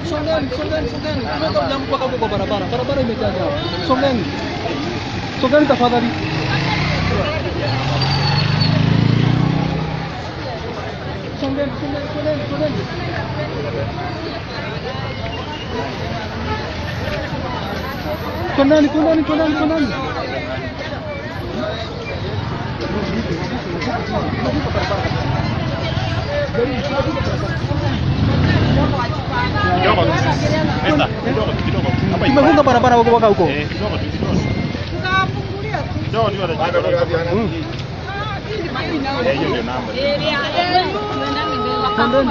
Sogen. Ano to jam ko ka bara imejaa jao. Sogen tafadhali. Sogen. Konani. Kimefunga barabara waka huko. Kidogo. Hiyo ndio namba. Twendeni.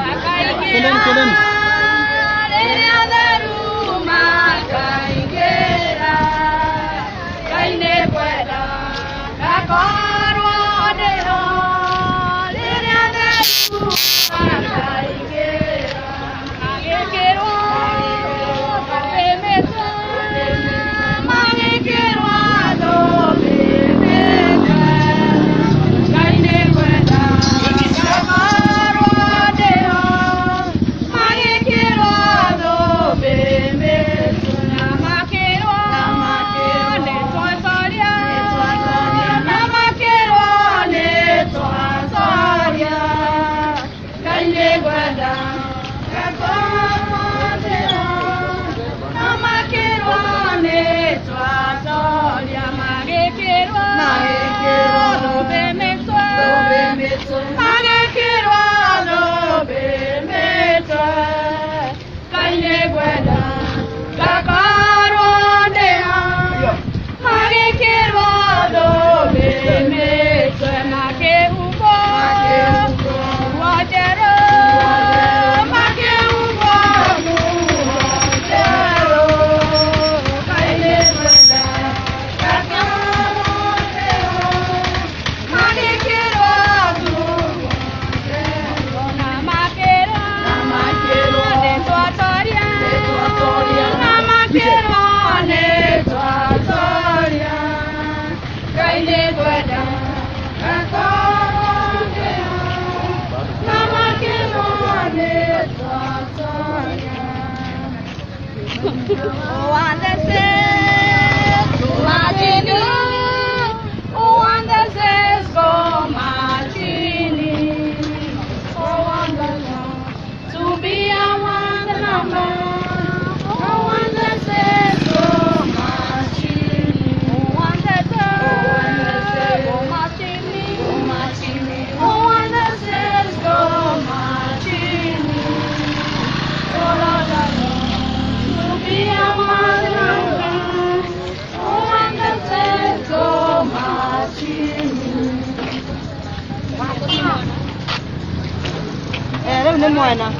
Ni mwana.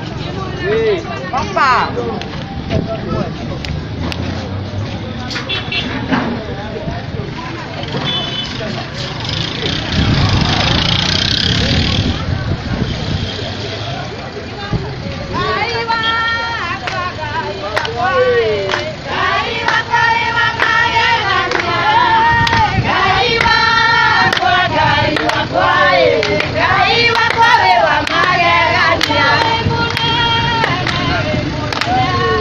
Papa. Yeah.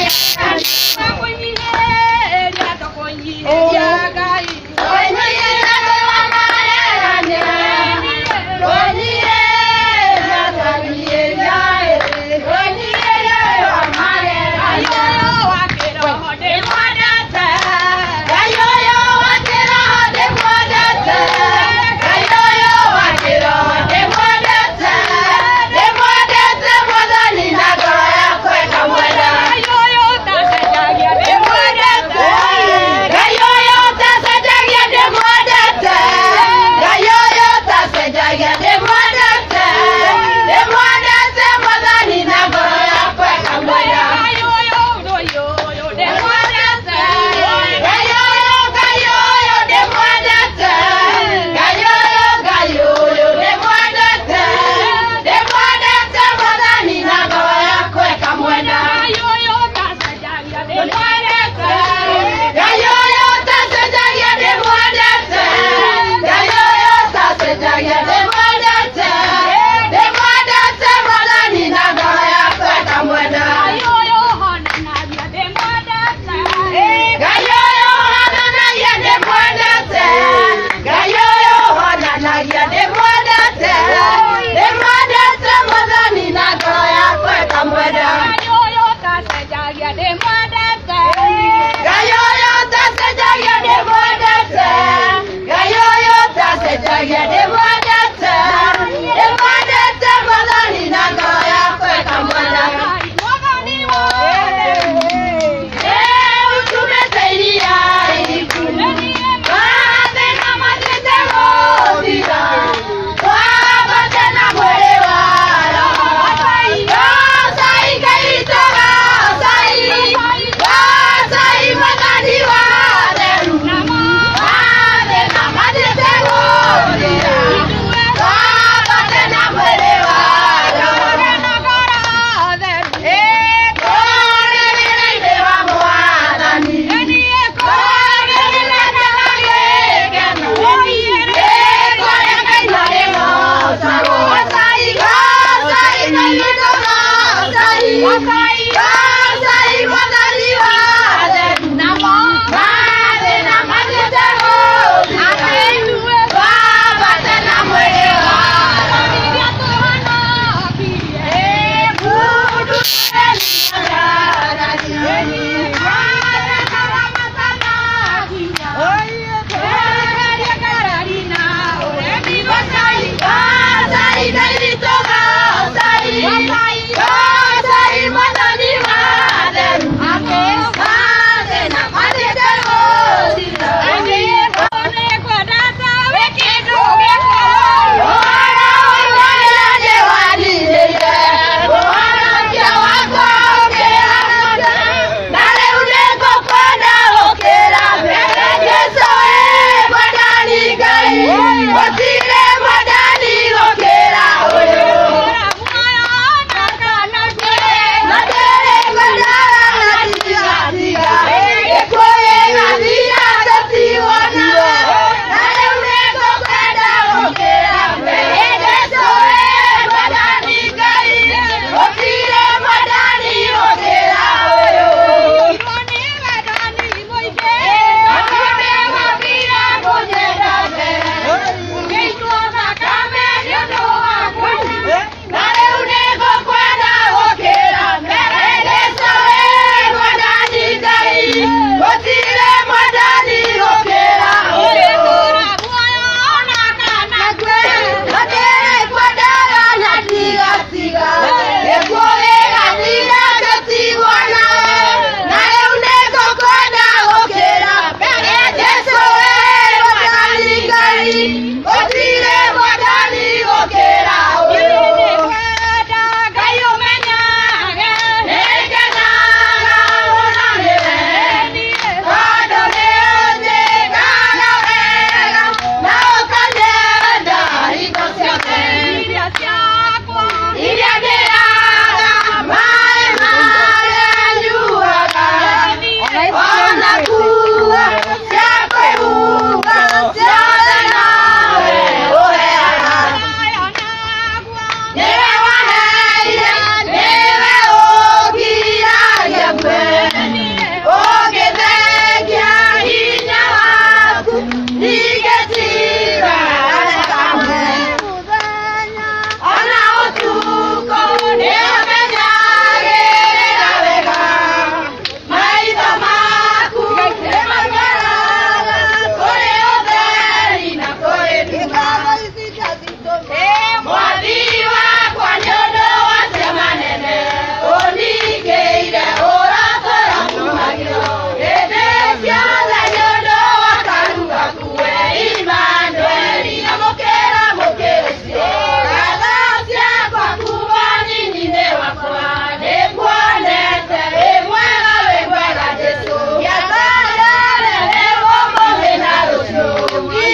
Yeah.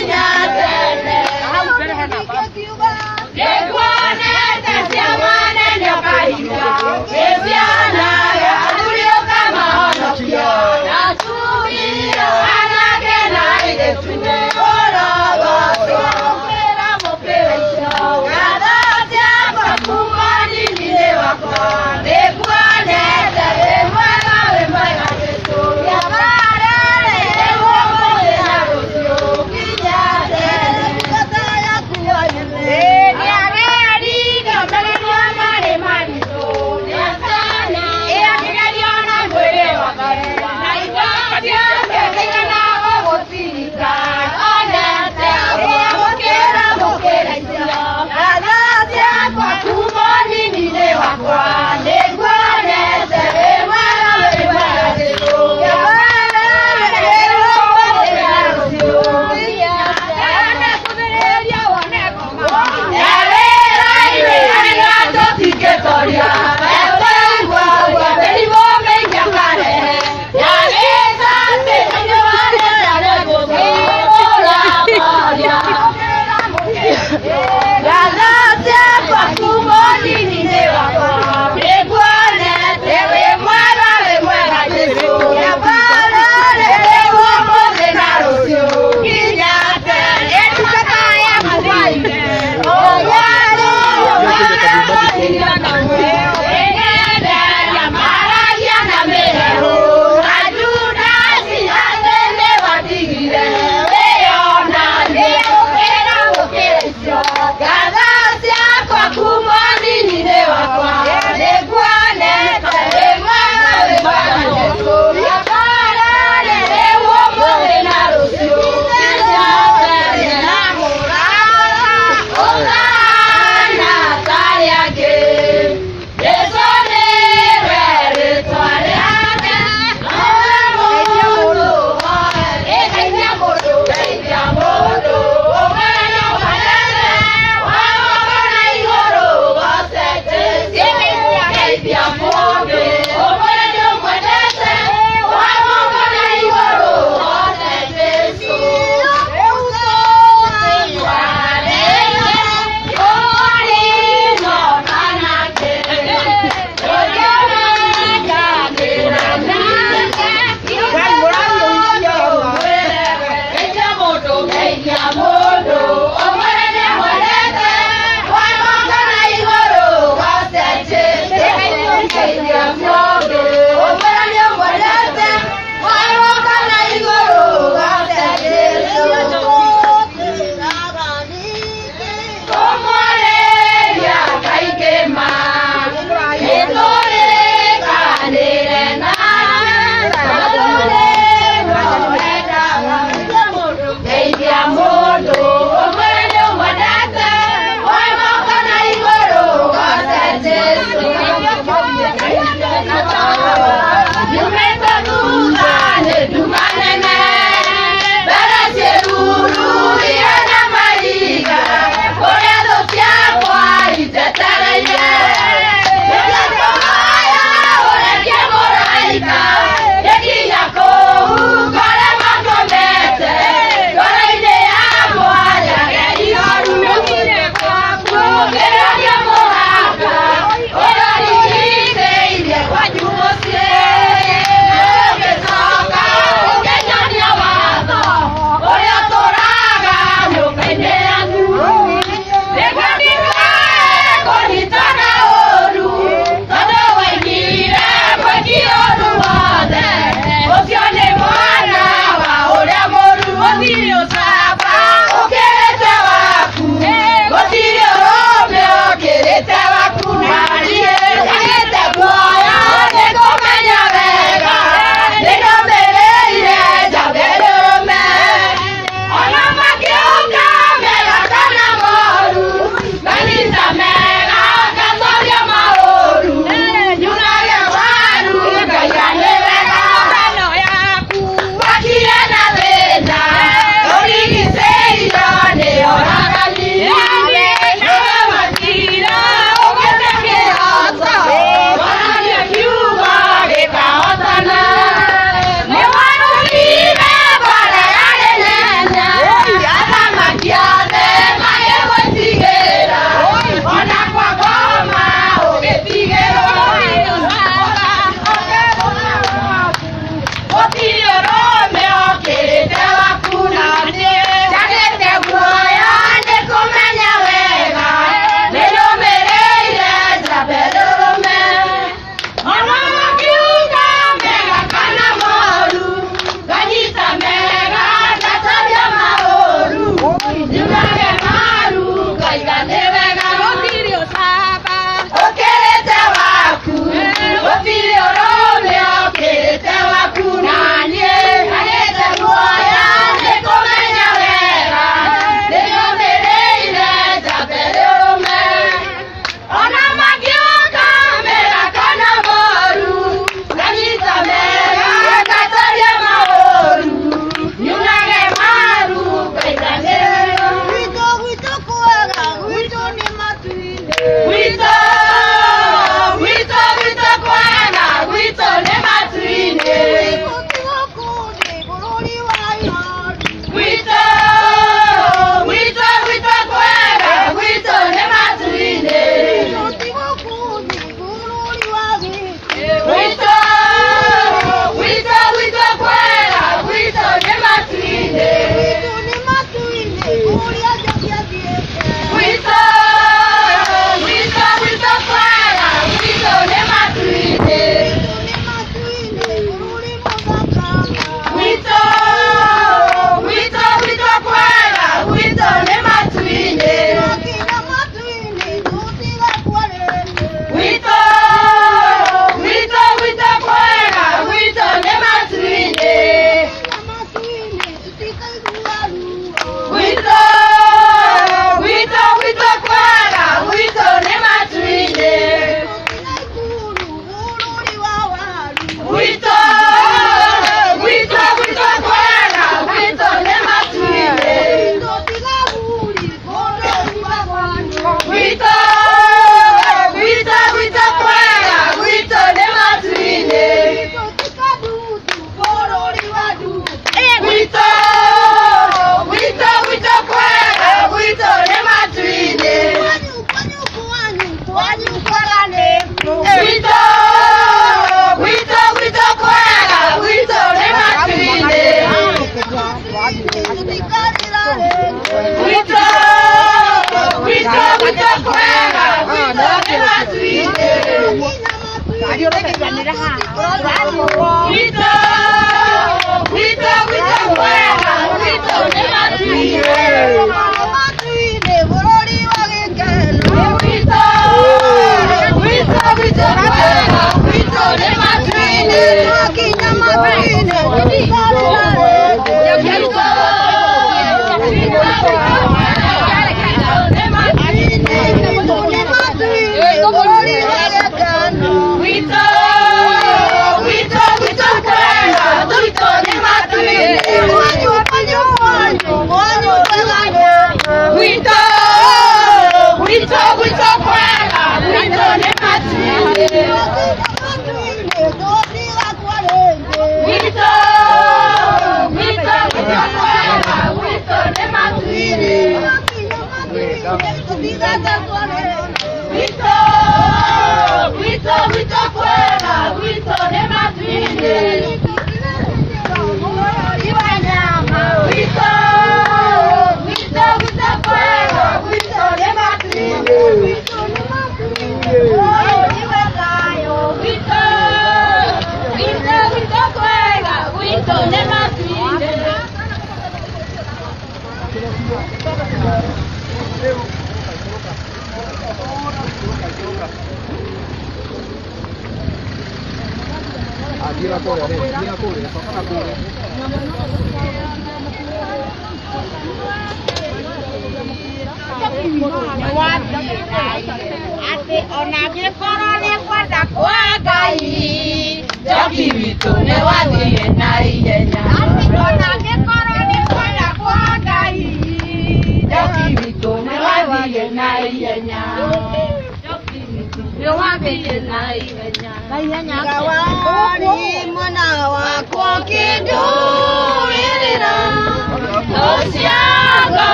Yeah.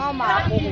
Mama.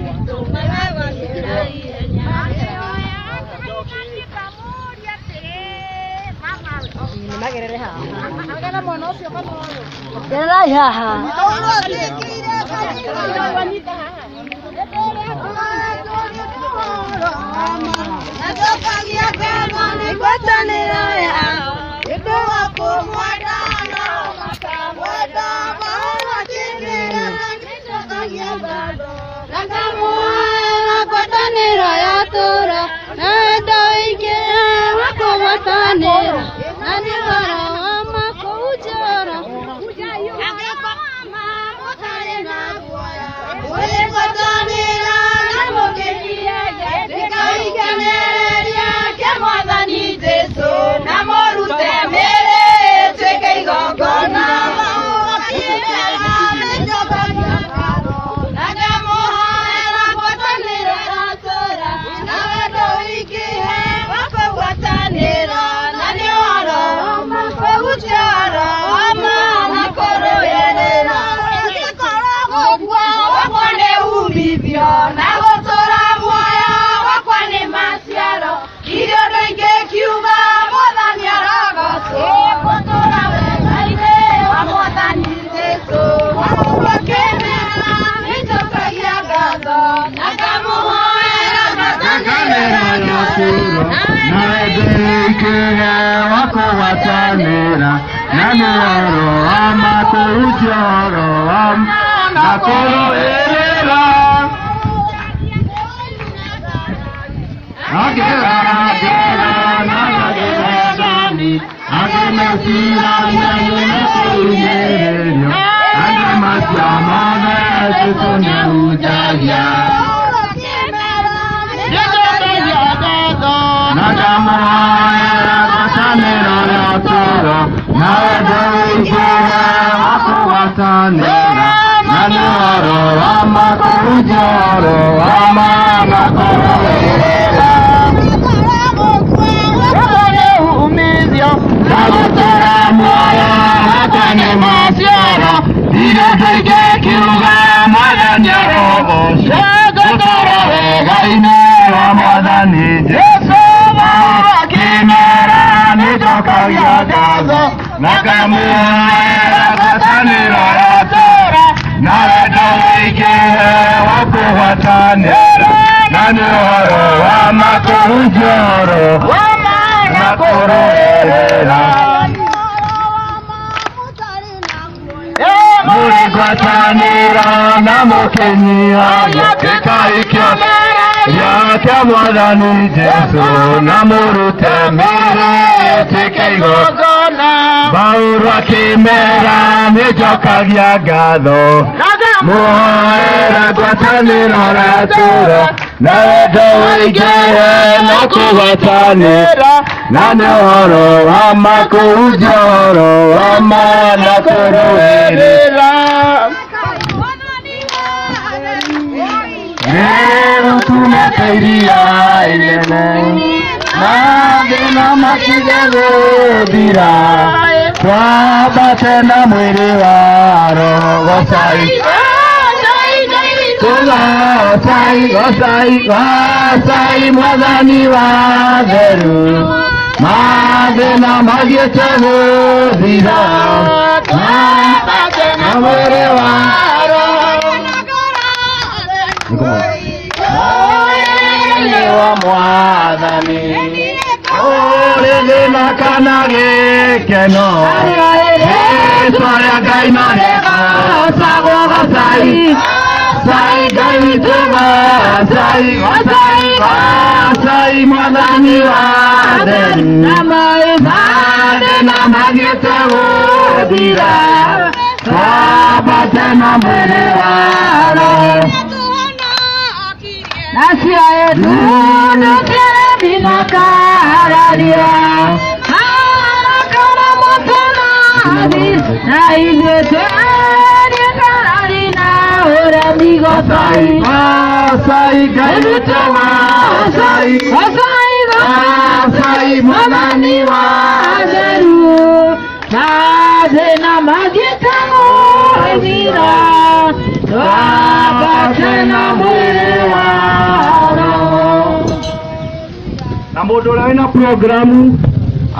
Namodolai na programu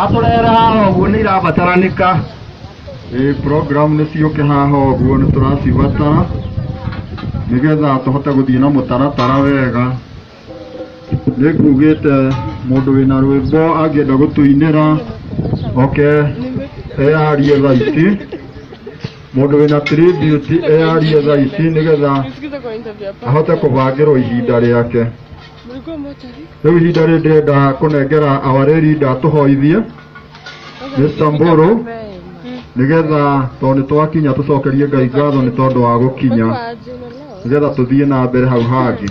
atũrehera haha ũguo nĩ irabataranĩka. Program nĩ ciũke haha ũguo nĩ tũracibatara nĩgetha tũhote gũthiĩ na mũtaratara wega. Nĩ ngugĩte mũndũ wĩna rwĩmbo angĩenda gũtũinĩra oke eyarie thaa ici. Mũndũ wĩna tribute eyarie thaa ici nĩgetha ahote kũbangĩrwo ihinda rĩake. Rĩu ihinda rĩrĩ ndĩrenda kũnengera awarĩri ndatũhoithie Mr. Mburu nĩgetha tondũ nĩ twakinya tũcokerie Ngai ngatho nĩ tondũ wa gũkinya nĩgetha tũthiĩ na mbere hau hangĩ.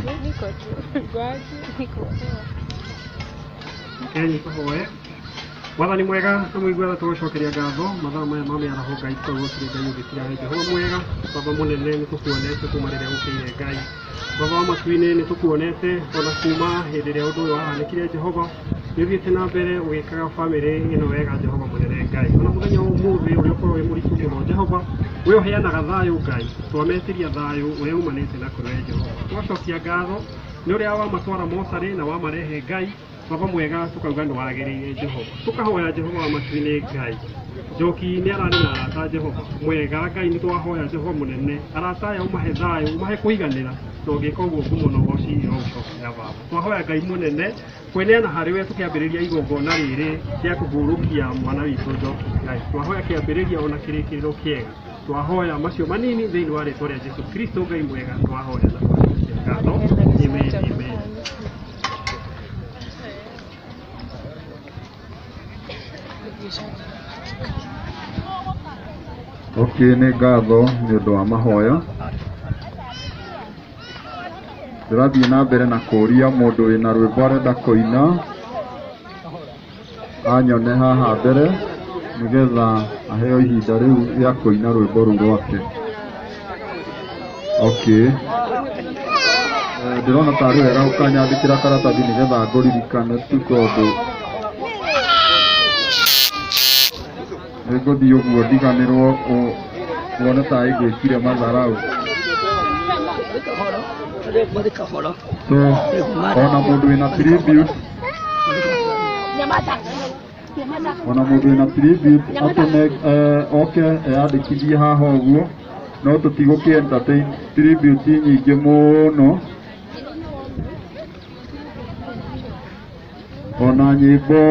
Kenyi tũhoe. Mwathani mwega na mũigua tũgũcokeria ngatho mathaa maya ma mĩaraho Ngai tũgũkĩrĩ Ngai ũgĩkĩra Jehova mwega. Baba mũnene nĩ tũkuonete kuma rĩrĩa ũkĩire Ngai. Baba wa matu-inĩ nĩ tũkuonete ona kuma hĩndĩ ĩrĩa ũndũ ũyũ wahanĩkire Jehova. Nĩ ũthiĩte na mbere ũgĩkaga bamĩrĩ ĩno wega Jehova mũnene Ngai. Ona mũthenya ũmũthĩ ũrĩa ũkorwo wĩ mũritũ mũno Jehova, we ũheanaga thayũ Ngai. Twametiria thayũ ũrĩa umanĩte na kũrĩ Jehova. Twacokia ngatho nĩ ũrĩa wamatwara mocarĩ na wamarehe Ngai. Baba mwega tukauga nĩ wagĩrĩire Jehova. Tukahoya Jehova wa matu-inĩ Ngai. Njoki nĩ ararĩ na arata Jehova mwega Ngai nĩ twahoya Jehova mũnene. Arata aya ũmahe thayũ, ũmahe kũiganĩra na ũngĩka ũguo ngumo goci ũgũcokia Baba. Twahoya Ngai mũnene kweneana harĩ we tũkĩambĩrĩria igongona rĩrĩ rĩa kũhurũkia mwana witũ Njoki Ngai. Twahoya kĩambĩrĩria ona kĩrĩkĩrĩro kĩega. Twahoya macio manini thĩinĩ wa rĩtwa rĩa Jesũ Kristo Ngai mwega twahoya na twacokia ngatho. Amen, amen. Okay, nĩ ngatho nĩ ũndũ wa mahoya. Ndĩrathiĩ na mbere na kũria mũndũ wĩna rwĩmbo arenda kũina anyone haha mbere nĩgetha aheo ihinda rĩu rĩa kũina rwĩmbo rũu rwake. Okay. Ndĩrona tarĩ wega ũkanyandĩkĩra karatathi nĩgetha ngũririkane tu tondũ ngũthiĩ ũguo ndiganĩrwo wone ta ĩngĩkire matharau. So ona mũndũ wĩna tribute atene oke eyandĩkithie haha ũguo no tũtigũkĩ entertain tribute nyingĩ mũno. Ona nyĩmbo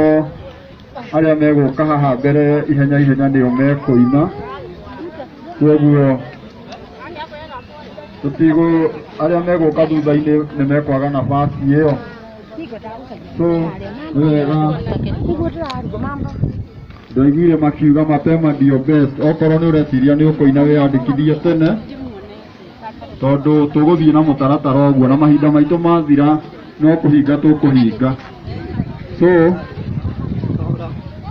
arĩa megũka haha mbere ihenya ihenya nĩo mekũina. Koguo tũtigũ arĩa megũka thutha-inĩ nĩ mekwaga nafasi ĩyo. So wega ndaiguire makiuga mapema ndio best. Okorwo nĩ ũreciria nĩ ũkũina wĩyandĩkithie tene tondũ tũgũthiĩ na mũtaratara ũguo na mahinda maitũ mathira no kũhinga tũkũhinga. So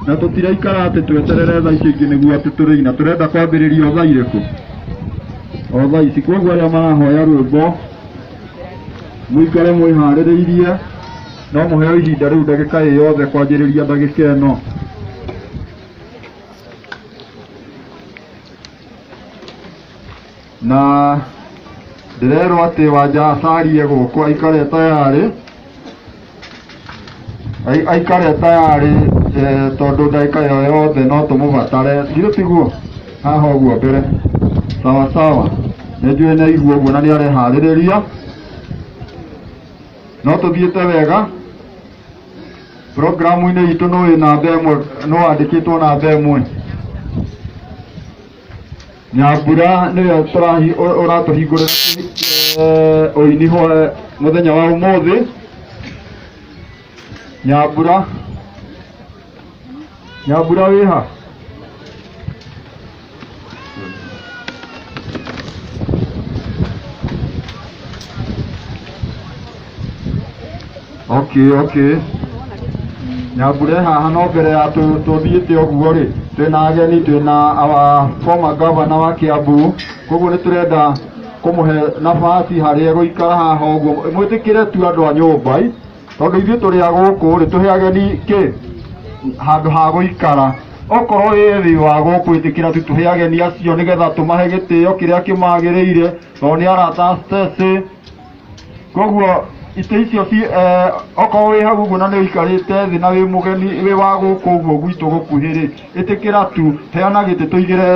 na tũtiraikara atĩ tweterere thaa ici ingĩ nĩguo atĩ tũrĩina. Tũrenda kwambĩrĩria o thaa irĩkũ? O thaa ici. Koguo arĩa marahoya rwĩmbo mũikare mwĩharĩrĩirie no mũheo ihinda rĩu ndagĩka yothe kwanjĩrĩria ndagĩka ĩno. Na ndĩrerwo atĩ Wanja acarie gũkũ aikare tayarĩ tondũ ndagĩka yothe no tũmũbatare. Githĩ tiguo? Haha ũguo mbere. Sawa sawa. Nĩ njũĩ nĩ aigua ũguo na nĩ areharĩrĩria. No tũthiĩte wega. Programu-inĩ itũ no wĩ namba ĩmwe, no wandĩkĩtwo namba ĩmwe. Nyambura nĩwe ũratũhingũrĩra ũini mũthenya wa ũmũthĩ. Nyambura wĩha? Okay. Nyambura haha no mbere ya tũthiĩte ũguo rĩ, twĩna ageni, twĩna former governor wa Kiambu. Koguo nĩ tũrenda kũmũhe nafasi harĩa egũikara haha ũguo. Mwĩtĩkĩre tu andũ a nyũmba tondũ ithuĩ tũrĩ a gũkũ rĩ, tũhe ageni handũ ha gũikara. Okorwo wĩ thĩ wa gũkũ ĩtĩkĩra tu tũhe ageni acio nĩgetha tũmahe gĩtĩo kĩrĩa kĩmagĩrĩire tondũ nĩ arata steci. Koguo ite icio ci okorwo wĩ hau ũguo na nĩ ũikarĩte thĩ na wĩ mũgeni wĩ wa gũkũ ũguo gwitũ gũkuhĩ-rĩ, ĩtĩkĩra tu heana gĩtĩ tũigĩre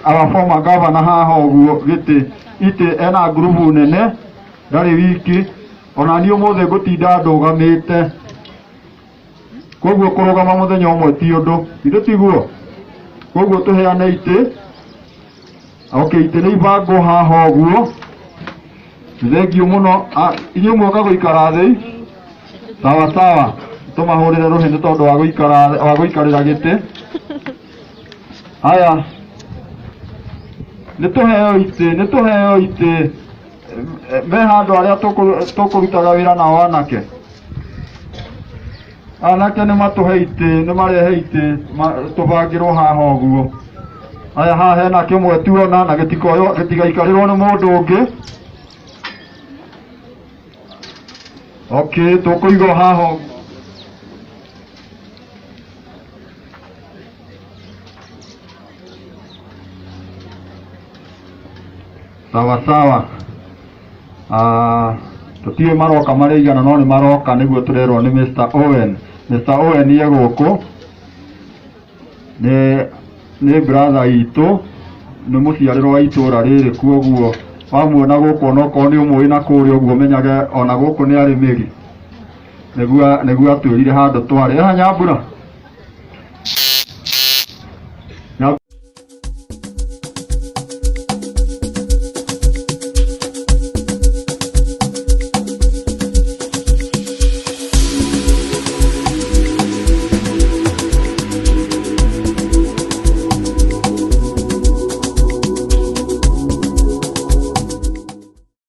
our former governor haha ũguo gĩtĩ. Itĩ ena ngurubu nene, ndarĩ wiki, ona niĩ ũmũthĩ ngũtinda ndũgamĩte, koguo kũrũgama mũthenya ũmwe ti ũndũ, ithe tiguo. Koguo tũheane itĩ. Okay, itĩ nĩ ibangwo haha ũguo. Thengiũ mũno. Inyuĩ mwoka gũikara thĩ? Sawa sawa. Tũmahũrĩre rũhĩ nĩ tondũ wa gũikarĩra gĩtĩ. Haya. Nĩ tũheo itĩ. Me handũ arĩa tũkũrutaga wĩra nao anake. Anake nĩ matũhe itĩ, nĩ marehe itĩ tũbangĩrwo haha ũguo. Haya, haha hena kĩmwe tuona na gĩtigaikarĩrwo nĩ mũndũ ũngĩ. Okay, tũkũigwo haha. Sawa sawa. Tũtiũĩ maroka marĩ igana no nĩ maroka nĩguo tũrerwo nĩ Mr. Owen. Mr. Owen ye gũkũ nĩ brother itũ, nĩ mũciarĩrwo wa itũra rĩrĩ, kuoguo wamuona gũkũ onokorwo nĩ ũmũĩ na kũrĩa ũguo menyage ona gũkũ nĩ arĩmĩri, nĩguo atwĩrire handũ twarĩ. Nyambura